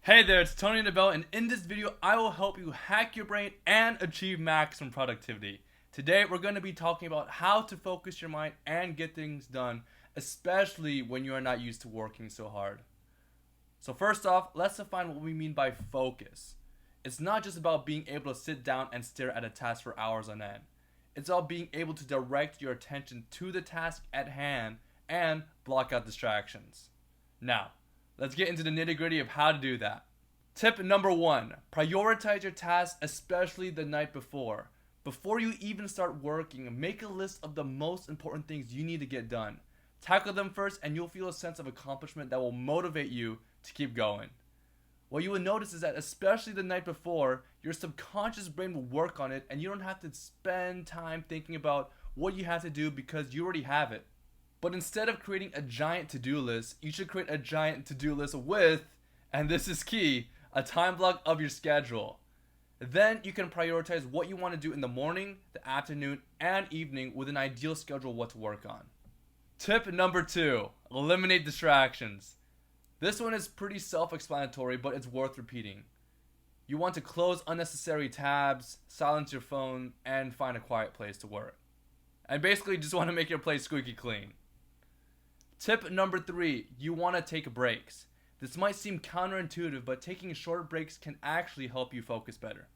Hey there, it's Tony DeBell, and in this video, I will help you hack your brain and achieve maximum productivity. Today, we're going to be talking about how to focus your mind and get things done, especially when you are not used to working so hard. So first off, let's define what we mean by focus. It's not just about being able to sit down and stare at a task for hours on end. It's about being able to direct your attention to the task at hand and block out distractions. Now, let's get into the nitty-gritty of how to do that. Tip number 1, prioritize your tasks, especially the night before. Before you even start working, make a list of the most important things you need to get done. Tackle them first and you'll feel a sense of accomplishment that will motivate you to keep going. What you will notice is that especially the night before, your subconscious brain will work on it and you don't have to spend time thinking about what you have to do because you already have it. But instead of creating a giant to-do list, you should create a giant to-do list with, and this is key, a time block of your schedule. Then you can prioritize what you want to do in the morning, the afternoon, and evening with an ideal schedule of what to work on. Tip number 2, eliminate distractions. This one is pretty self-explanatory, but it's worth repeating. You want to close unnecessary tabs, silence your phone, and find a quiet place to work. And basically just want to make your place squeaky clean. Tip number 3, you want to take breaks. This might seem counterintuitive, but taking short breaks can actually help you focus better.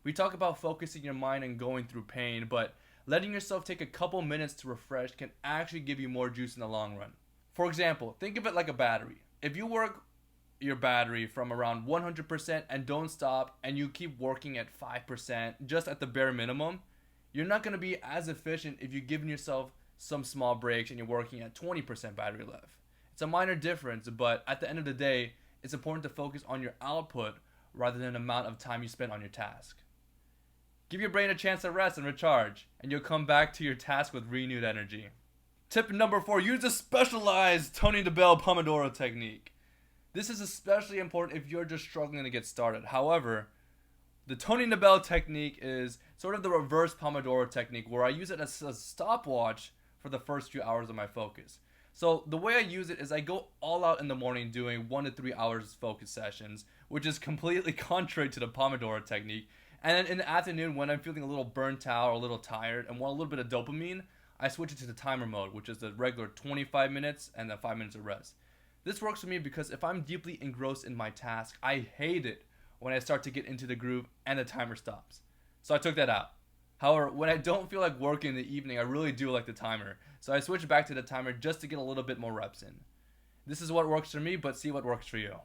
We talk about focusing your mind and going through pain, but letting yourself take a couple minutes to refresh can actually give you more juice in the long run. For example, think of it like a battery. If you work your battery from around 100% and don't stop, and you keep working at 5% just at the bare minimum, you're not going to be as efficient if you've given yourself some small breaks and you're working at 20% battery life. It's a minor difference, but at the end of the day, it's important to focus on your output rather than the amount of time you spend on your task. Give your brain a chance to rest and recharge, and you'll come back to your task with renewed energy. Tip number 4, use a specialized Tony DeBell Pomodoro technique. This is especially important if you're just struggling to get started. However, the Tony DeBell technique is sort of the reverse Pomodoro technique, where I use it as a stopwatch for the first few hours of my focus. So the way I use it is I go all out in the morning doing 1 to 3 hours focus sessions, which is completely contrary to the Pomodoro technique. And then in the afternoon, when I'm feeling a little burnt out or a little tired and want a little bit of dopamine, I switch it to the timer mode, which is the regular 25 minutes and then 5 minutes of rest. This works for me because if I'm deeply engrossed in my task, I hate it when I start to get into the groove and the timer stops. So I took that out. However, when I don't feel like working in the evening, I really do like the timer. So I switch back to the timer just to get a little bit more reps in. This is what works for me, but see what works for you.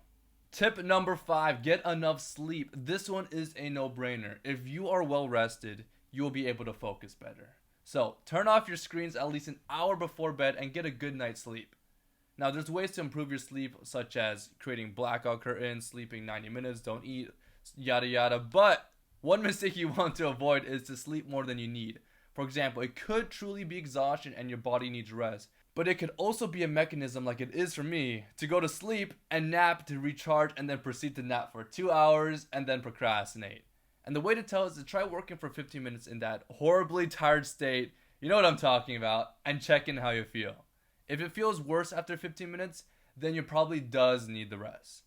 Tip number 5, get enough sleep. This one is a no-brainer. If you are well rested, you will be able to focus better. So turn off your screens at least an hour before bed and get a good night's sleep. Now there's ways to improve your sleep, such as creating blackout curtains, sleeping 90 minutes, don't eat, yada yada, but one mistake you want to avoid is to sleep more than you need. For example, it could truly be exhaustion and your body needs rest, but it could also be a mechanism, like it is for me, to go to sleep and nap to recharge and then proceed to nap for 2 hours and then procrastinate. And the way to tell is to try working for 15 minutes in that horribly tired state, you know what I'm talking about, and check in how you feel. If it feels worse after 15 minutes, then you probably does need the rest.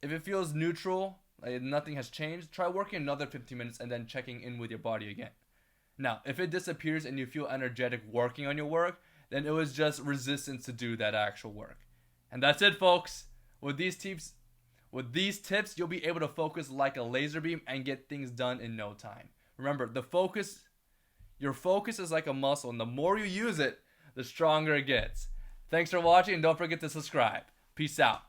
If it feels neutral, like nothing has changed, try working another 15 minutes and then checking in with your body again. Now, if it disappears and you feel energetic working on your work, then it was just resistance to do that actual work. And that's it, folks. With these tips, you'll be able to focus like a laser beam and get things done in no time. Remember, your focus is like a muscle, and the more you use it, the stronger it gets. Thanks for watching, and don't forget to subscribe. Peace out.